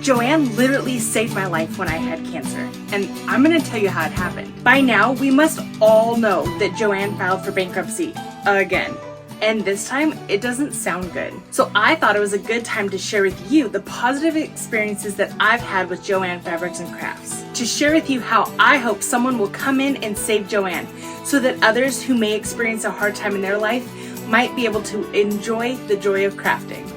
JOANN literally saved my life when I had cancer, and I'm gonna tell you how it happened. By now, we must all know that JOANN filed for bankruptcy again. And this time, it doesn't sound good. So I thought it was a good time to share with you the positive experiences that I've had with JOANN Fabrics and Crafts. To share with you how I hope someone will come in and save JOANN, so that others who may experience a hard time in their life might be able to enjoy the joy of crafting.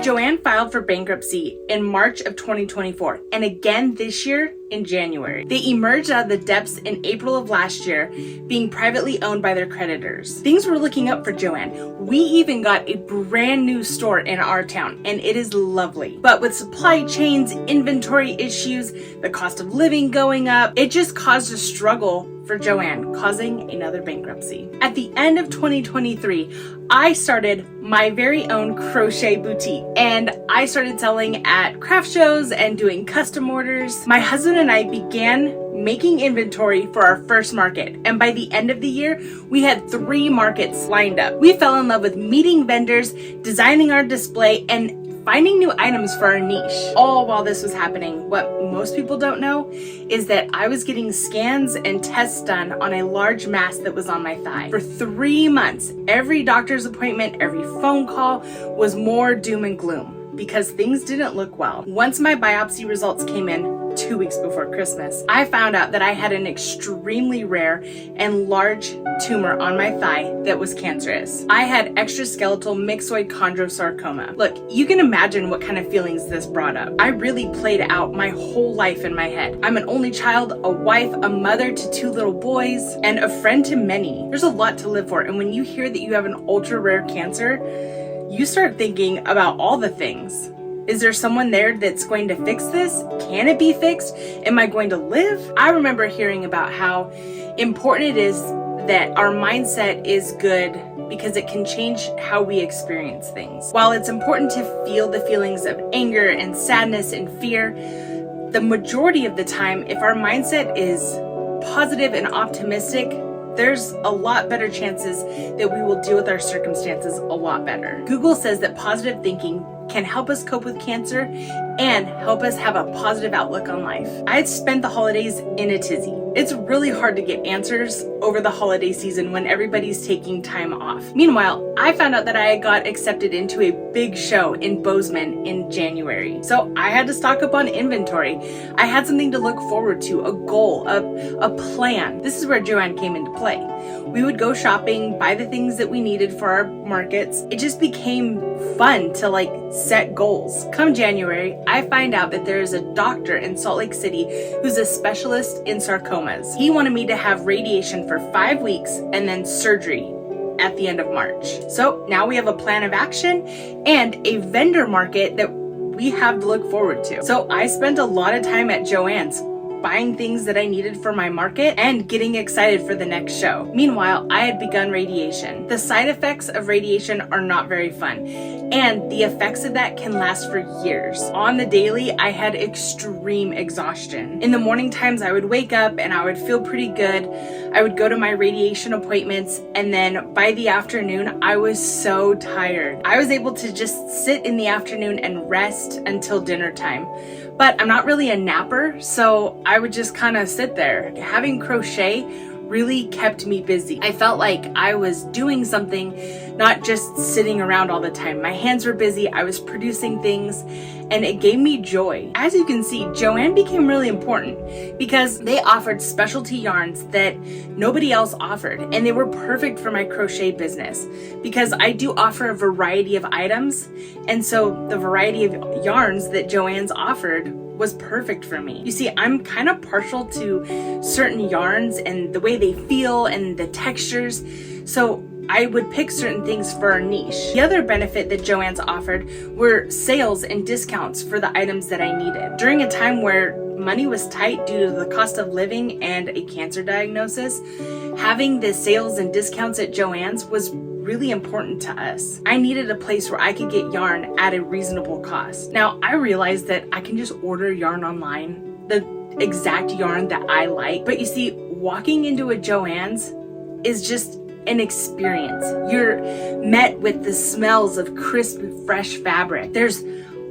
JOANN filed for bankruptcy in March of 2024 and again this year in January. They emerged out of the depths in April of last year, being privately owned by their creditors. Things were looking up for JOANN. We even got a brand new store in our town, and it is lovely. But with supply chains, inventory issues, the cost of living going up, it just caused a struggle for JOANN, causing another bankruptcy. At the end of 2023, I started my very own crochet boutique, and I started selling at craft shows and doing custom orders. My husband and I began making inventory for our first market, and by the end of the year, we had 3 markets lined up. We fell in love with meeting vendors, designing our display, and finding new items for our niche. All while this was happening, what most people don't know is that I was getting scans and tests done on a large mass that was on my thigh. For 3 months, every doctor's appointment, every phone call was more doom and gloom because things didn't look well. Once my biopsy results came in, 2 weeks before Christmas, I found out that I had an extremely rare and large tumor on my thigh that was cancerous. I had extraskeletal myxoid chondrosarcoma. Look, you can imagine what kind of feelings this brought up. I really played out my whole life in my head. I'm an only child, a wife, a mother to 2 little boys, and a friend to many. There's a lot to live for, and when you hear that you have an ultra rare cancer, you start thinking about all the things. Is there someone there that's going to fix this? Can it be fixed? Am I going to live? I remember hearing about how important it is that our mindset is good because it can change how we experience things. While it's important to feel the feelings of anger and sadness and fear, the majority of the time, if our mindset is positive and optimistic, there's a lot better chances that we will deal with our circumstances a lot better. Google says that positive thinking can help us cope with cancer and help us have a positive outlook on life. I had spent the holidays in a tizzy. It's really hard to get answers over the holiday season when everybody's taking time off. Meanwhile, I found out that I got accepted into a big show in Bozeman in January. So I had to stock up on inventory. I had something to look forward to, a goal, a plan. This is where JOANN came into play. We would go shopping, buy the things that we needed for our markets. It just became fun to set goals. Come January, I find out that there is a doctor in Salt Lake City who's a specialist in sarcomas. He wanted me to have radiation for 5 weeks and then surgery at the end of March. So now we have a plan of action and a vendor market that we have to look forward to. So I spent a lot of time at JOANN's buying things that I needed for my market and getting excited for the next show. Meanwhile, I had begun radiation. The side effects of radiation are not very fun, and the effects of that can last for years. On the daily, I had extreme exhaustion. In the morning times, I would wake up and I would feel pretty good. I would go to my radiation appointments, and then by the afternoon, I was so tired. I was able to just sit in the afternoon and rest until dinner time. But I'm not really a napper, so I would just kind of sit there. Having crochet really kept me busy. I felt like I was doing something, not just sitting around all the time. My hands were busy, I was producing things, and it gave me joy. As you can see, JOANN became really important because they offered specialty yarns that nobody else offered, and they were perfect for my crochet business because I do offer a variety of items, and so the variety of yarns that JOANN's offered was perfect for me. You see, I'm kind of partial to certain yarns and the way they feel and the textures, so I would pick certain things for our niche. The other benefit that JOANN's offered were sales and discounts for the items that I needed. During a time where money was tight due to the cost of living and a cancer diagnosis, having the sales and discounts at JOANN's was really important to us. I needed a place where I could get yarn at a reasonable cost. Now, I realized that I can just order yarn online, the exact yarn that I like. But you see, walking into a JOANN's is just an experience. You're met with the smells of crisp, fresh fabric. There's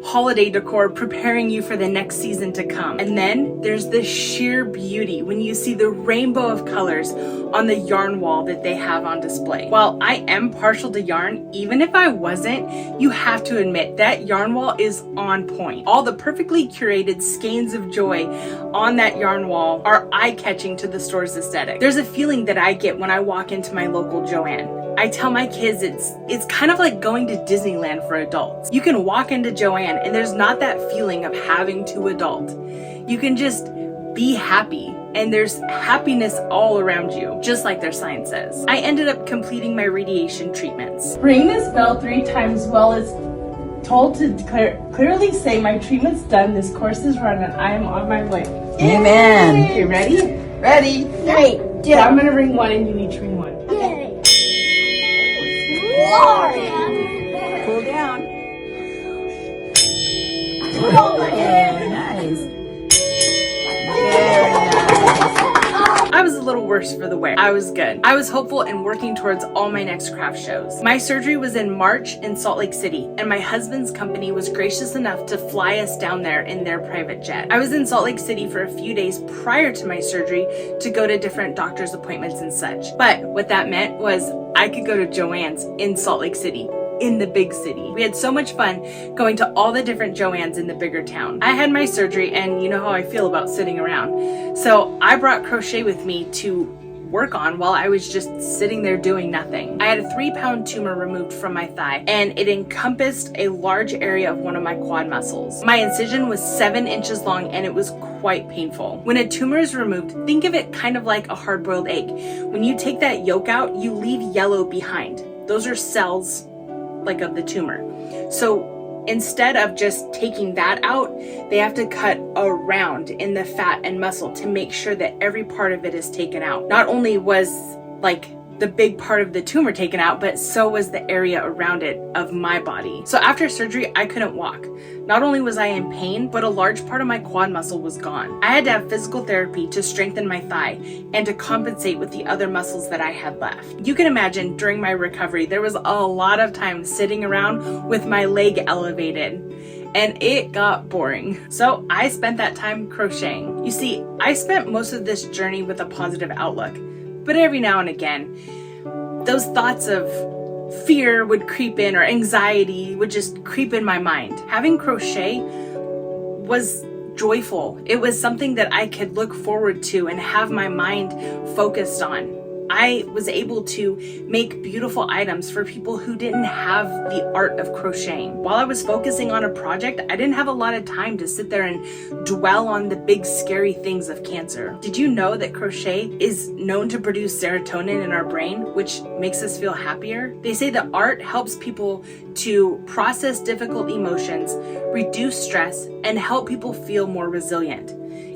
holiday decor preparing you for the next season to come. And then there's the sheer beauty when you see the rainbow of colors on the yarn wall that they have on display. While I am partial to yarn, even if I wasn't, you have to admit that yarn wall is on point. All the perfectly curated skeins of joy on that yarn wall are eye-catching to the store's aesthetic. There's a feeling that I get when I walk into my local JOANN. I tell my kids it's kind of like going to Disneyland for adults. You can walk into JOANN and there's not that feeling of having to adult. You can just be happy, and there's happiness all around you, just like their sign says. I ended up completing my radiation treatments. Ring this bell 3 times while it's told to clearly say my treatment's done, this course is run, and I am on my way. Amen. Okay, ready? Ready? 3, 2. So I'm gonna ring 1 and you each ring 1. Okay. Cool down. Very nice. Very nice. I was a little worse for the wear. I was good. I was hopeful and working towards all my next craft shows. My surgery was in March in Salt Lake City, and my husband's company was gracious enough to fly us down there in their private jet. I was in Salt Lake City for a few days prior to my surgery to go to different doctor's appointments and such. But what that meant was I could go to JOANN's in Salt Lake City, in the big city. We had so much fun going to all the different JOANN's in the bigger town. I had my surgery, and you know how I feel about sitting around. So I brought crochet with me to work on while I was just sitting there doing nothing. I had a 3-pound tumor removed from my thigh, and it encompassed a large area of one of my quad muscles. My incision was 7 inches long, and it was quite painful. When a tumor is removed, think of it kind of like a hard-boiled egg. When you take that yolk out, you leave yellow behind. Those are cells like of the tumor. So instead of just taking that out, they have to cut around in the fat and muscle to make sure that every part of it is taken out. Not only was like the big part of the tumor taken out, but so was the area around it of my body. So after surgery, I couldn't walk. Not only was I in pain, but a large part of my quad muscle was gone. I had to have physical therapy to strengthen my thigh and to compensate with the other muscles that I had left. You can imagine during my recovery, there was a lot of time sitting around with my leg elevated, and it got boring. So I spent that time crocheting. You see, I spent most of this journey with a positive outlook, but every now and again, those thoughts of fear would creep in, or anxiety would just creep in my mind. Having crochet was joyful. It was something that I could look forward to and have my mind focused on. I was able to make beautiful items for people who didn't have the art of crocheting. While I was focusing on a project, I didn't have a lot of time to sit there and dwell on the big scary things of cancer. Did you know that crochet is known to produce serotonin in our brain, which makes us feel happier? They say that art helps people to process difficult emotions, reduce stress, and help people feel more resilient.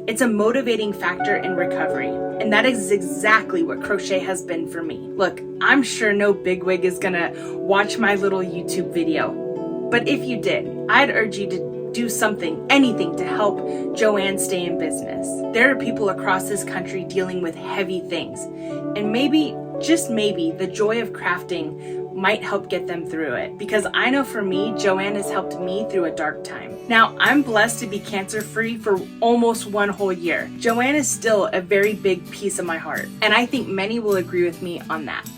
It's a motivating factor in recovery, and that is exactly what crochet has been for me. Look, I'm sure no bigwig is gonna watch my little YouTube video, but if you did, I'd urge you to do something, anything to help JOANN stay in business. There are people across this country dealing with heavy things, and maybe, just maybe, the joy of crafting might help get them through it, because I know for me, JOANN has helped me through a dark time. Now, I'm blessed to be cancer-free for almost 1 whole year. JOANN is still a very big piece of my heart, and I think many will agree with me on that.